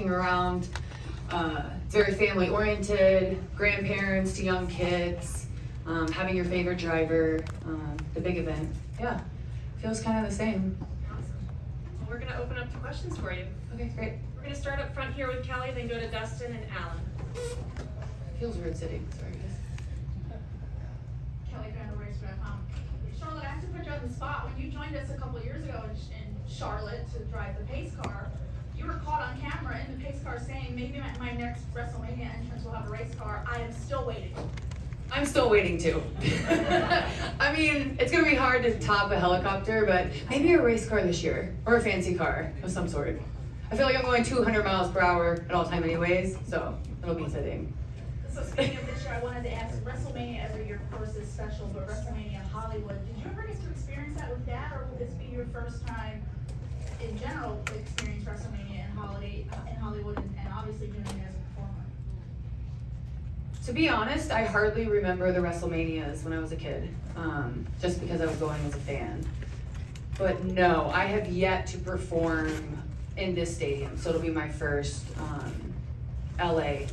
walking around. It's very family oriented, grandparents to young kids, having your favorite driver, the big event. Yeah, feels kind of the same. Awesome. Well, we're gonna open up to questions for you. Okay, great. We're gonna start up front here with Kelly, then go to Dustin and Alan. Feels weird sitting, sorry guys. Kelly, WrestleMania. Charlotte, I have to put you on the spot. When you joined us a couple years ago in Charlotte to drive the pace car, you were caught on camera in the pace car saying, maybe my next WrestleMania entrance will have a race car. I am still waiting. I'm still waiting too. I mean, it's gonna be hard to top a helicopter, but maybe a race car this year, or a fancy car of some sort. I feel like I'm going 200 miles per hour at all time anyways, so it'll be fitting. So speaking of this year, I wanted to ask, WrestleMania every year, of course, is special, but WrestleMania Hollywood, did you ever get to experience that with Dad, or will this be your first time in general to experience WrestleMania in Hollywood, and obviously doing it as a performer? To be honest, I hardly remember the WrestleManias when I was a kid, just because I was going as a fan. But no, I have yet to perform in this stadium, so it'll be my first LA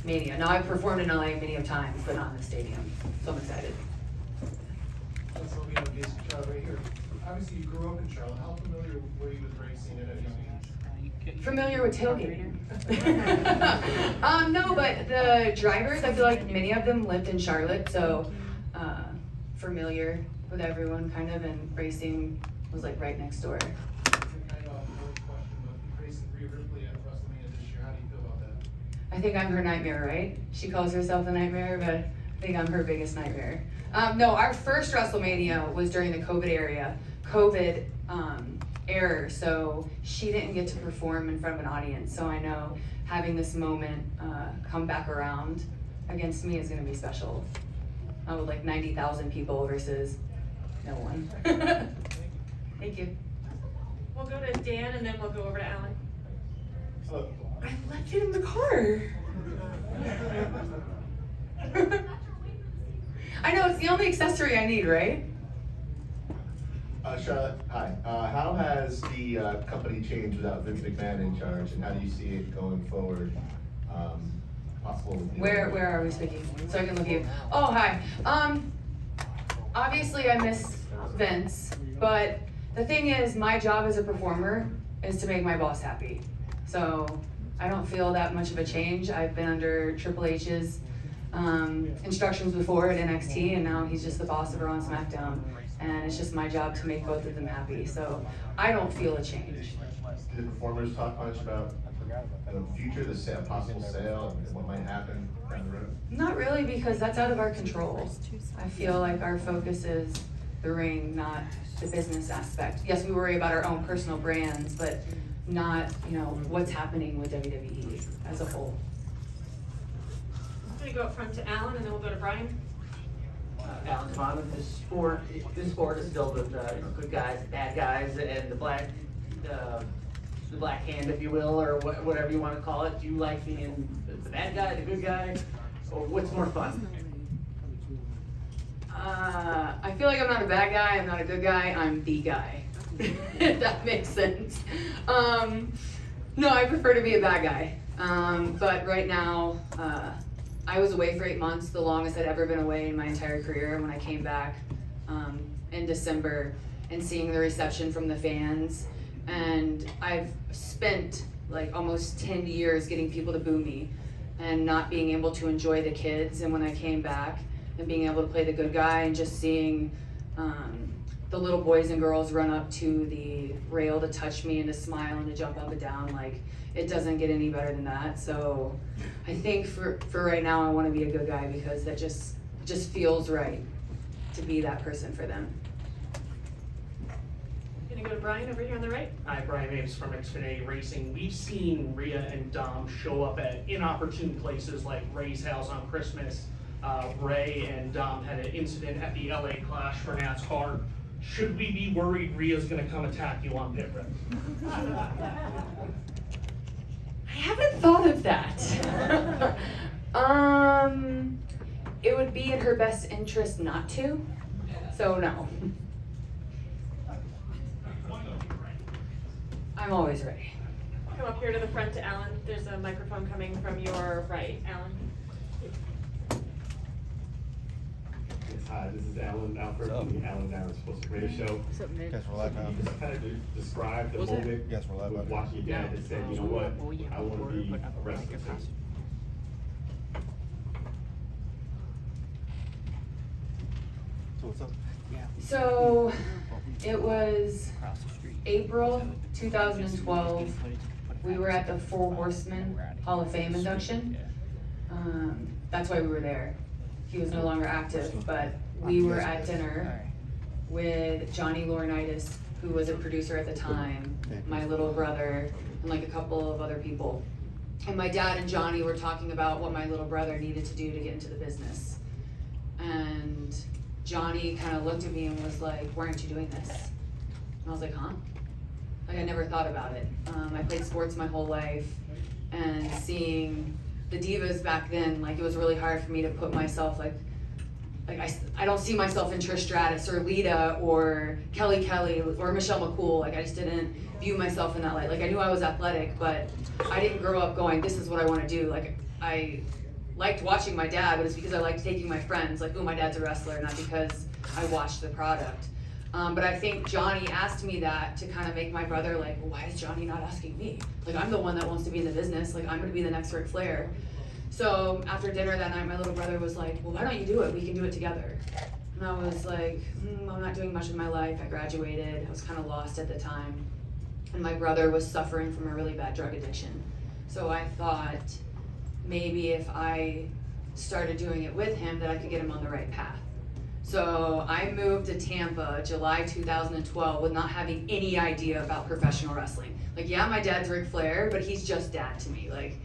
Mania. Now, I've performed in LA many of times, but not in the stadium, so I'm excited. So we have Jason Charlotte right here. Obviously, you grew up in Charlotte. How familiar were you with racing at a young age? Familiar with tailgating? No, but the drivers, I feel like many of them lived in Charlotte, so familiar with everyone kind of, and racing was like right next door. Kind of a boring question, but racing Rhea Ripley at WrestleMania this year, how do you feel about that? I think I'm her nightmare, right? She calls herself a nightmare, but I think I'm her biggest nightmare. No, our first WrestleMania was during the COVID era, era, so she didn't get to perform in front of an audience. So I know having this moment come back around against me is gonna be special. With like 90,000 people versus no one. Thank you. We'll go to Dan and then we'll go over to Alan. Hello. I left it in the car. I know, it's the only accessory I need, right? Charlotte, hi. How has the company changed without Vince McMahon in charge, and how do you see it going forward? Possible. Where are we speaking? So I can look at you. Oh, hi. Obviously I miss Vince, but the thing is, my job as a performer is to make my boss happy. So I don't feel that much of a change. I've been under Triple H's instructions before at NXT, and now he's just the boss over on SmackDown. And it's just my job to make both of them happy. So I don't feel a change. Do the performers talk much about the future, the possible sale, and what might happen down the road? Not really, because that's out of our control. I feel like our focus is the ring, not the business aspect. Yes, we worry about our own personal brands, but not, what's happening with WWE as a whole. I'm gonna go up front to Alan and then we'll go to Brian. Alan Devon, this sport is filled with good guys, bad guys, and the black hand, if you will, or whatever you want to call it. Do you like being the bad guy, the good guy, or what's more fun? I feel like I'm not a bad guy, I'm not a good guy, I'm the guy. If that makes sense. No, I prefer to be a bad guy. But right now, I was away for 8 months, the longest I'd ever been away in my entire career. When I came back in December and seeing the reception from the fans, and I've spent like almost 10 years getting people to boo me and not being able to enjoy the kids. And when I came back and being able to play the good guy and just seeing the little boys and girls run up to the rail to touch me and to smile and to jump up and down, like, it doesn't get any better than that. So I think for right now, I want to be a good guy because that just feels right to be that person for them. Gonna go to Brian over here on the right. Hi, Brian Ames from Xfinity Racing. We've seen Rhea and Dom show up at inopportune places like Ray's house on Christmas. Ray and Dom had an incident at the LA Clash for NASCAR. Should we be worried Rhea's gonna come attack you on pit road? I haven't thought of that. It would be in her best interest not to, so no. I'm always ready. Come up here to the front to Alan. There's a microphone coming from your right, Alan. Yes, hi, this is Alan Alfred from the Alan Darren Sports Radio Show. Guess we're live now. Can you just kind of describe the moment Yes, we're live with now. watching your dad that said, you know what, I want to be a wrestler too. So what's up? So it was April 2012. We were at the Four Horsemen Hall of Fame induction. That's why we were there. He was no longer active, but we were at dinner with Johnny Laurinaitis, who was a producer at the time, my little brother, and like a couple of other people. And my dad and Johnny were talking about what my little brother needed to do to get into the business. And Johnny kind of looked at me and was like, "Why aren't you doing this?" And I was like, "Huh?" Like, I never thought about it. I played sports my whole life, and seeing the divas back then, like, it was really hard for me to put myself, like I don't see myself in Trish Stratus or Lita or Kelly Kelly or Michelle McCool. Like, I just didn't view myself in that light. Like, I knew I was athletic, but I didn't grow up going, this is what I want to do. Like, I liked watching my dad, but it's because I liked taking my friends, like, oh, my dad's a wrestler, not because I watched the product. But I think Johnny asked me that to kind of make my brother like, well, why is Johnny not asking me? Like, I'm the one that wants to be in the business. Like, I'm going to be the next Ric Flair. So after dinner that night, my little brother was like, well, why don't you do it? We can do it together. And I was like, I'm not doing much in my life. I graduated. I was kind of lost at the time. And my brother was suffering from a really bad drug addiction. So I thought maybe if I started doing it with him, that I could get him on the right path. So I moved to Tampa July 2012 with not having any idea about professional wrestling. Like, yeah, my dad's Ric Flair, but he's just dad to me. Like,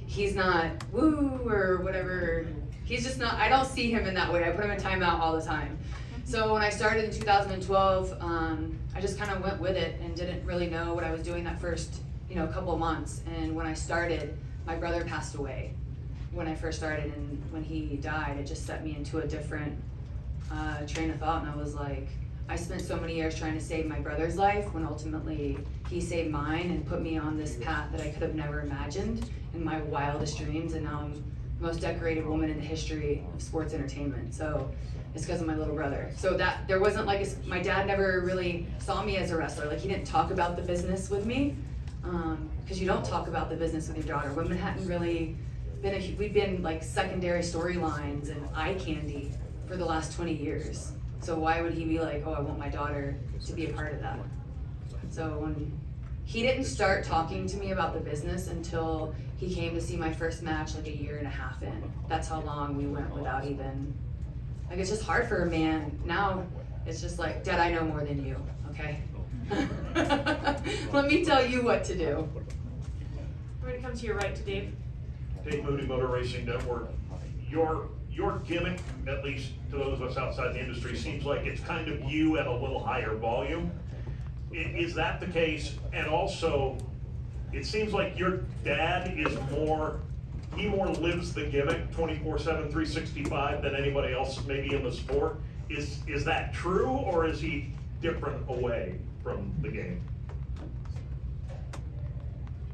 he's not woo or whatever. He's just not, I don't see him in that way. I put him in timeout all the time. So when I started in 2012, I just kind of went with it and didn't really know what I was doing that first, couple of months. And when I started, my brother passed away when I first started, and when he died, it just set me into a different train of thought. And I was like, I spent so many years trying to save my brother's life when ultimately he saved mine and put me on this path that I could have never imagined in my wildest dreams. And now I'm the most decorated woman in the history of sports entertainment. So it's because of my little brother. So that there wasn't like, my dad never really saw me as a wrestler. Like, he didn't talk about the business with me, because you don't talk about the business with your daughter. Women hadn't really been, we've been like secondary storylines and eye candy for the last 20 years. So why would he be like, oh, I want my daughter to be a part of that? So when he didn't start talking to me about the business until he came to see my first match like a year and a half in. That's how long we went without even, like, it's just hard for a man. Now it's just like, Dad, I know more than you, okay? Let me tell you what to do. We're gonna come to your right to Dave. Dave Mooney, Motor Racing Network. Your gimmick, at least to those of us outside the industry, seems like it's kind of you at a little higher volume. Is that the case? And also, it seems like your dad is more lives the gimmick 24/7, 365 than anybody else maybe in the sport. Is that true, or is he different away from the game?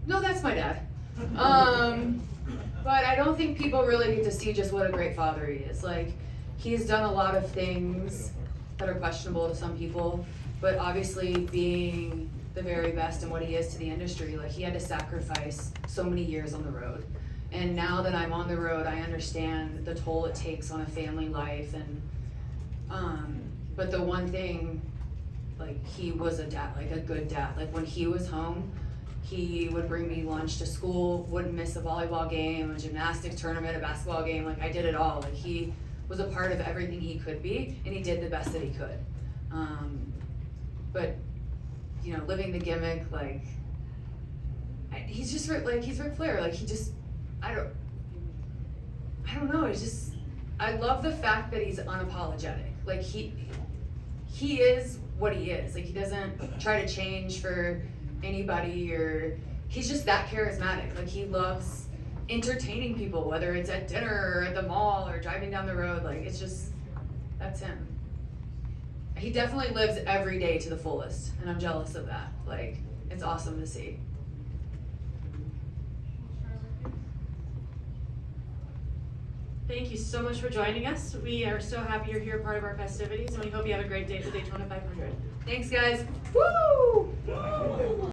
No, that's my dad. But I don't think people really get to see just what a great father he is. Like, he's done a lot of things that are questionable to some people, but obviously being the very best in what he is to the industry, like, he had to sacrifice so many years on the road. And now that I'm on the road, I understand the toll it takes on a family life. And but the one thing, like, he was a dad, like a good dad. Like, when he was home, he would bring me lunch to school, wouldn't miss a volleyball game, a gymnastics tournament, a basketball game. Like, I did it all. Like, he was a part of everything he could be, and he did the best that he could. But, living the gimmick, like, he's just like, he's Ric Flair. Like, he just, I don't know. It's just, I love the fact that he's unapologetic. Like, he is what he is. Like, he doesn't try to change for anybody, or he's just that charismatic. Like, he loves entertaining people, whether it's at dinner or at the mall or driving down the road. Like, it's just, that's him. He definitely lives every day to the fullest, and I'm jealous of that. Like, it's awesome to see. Thank you so much for joining us. We are so happy you're here, part of our festivities, and we hope you have a great day at the Daytona 500. Thanks, guys. Woo!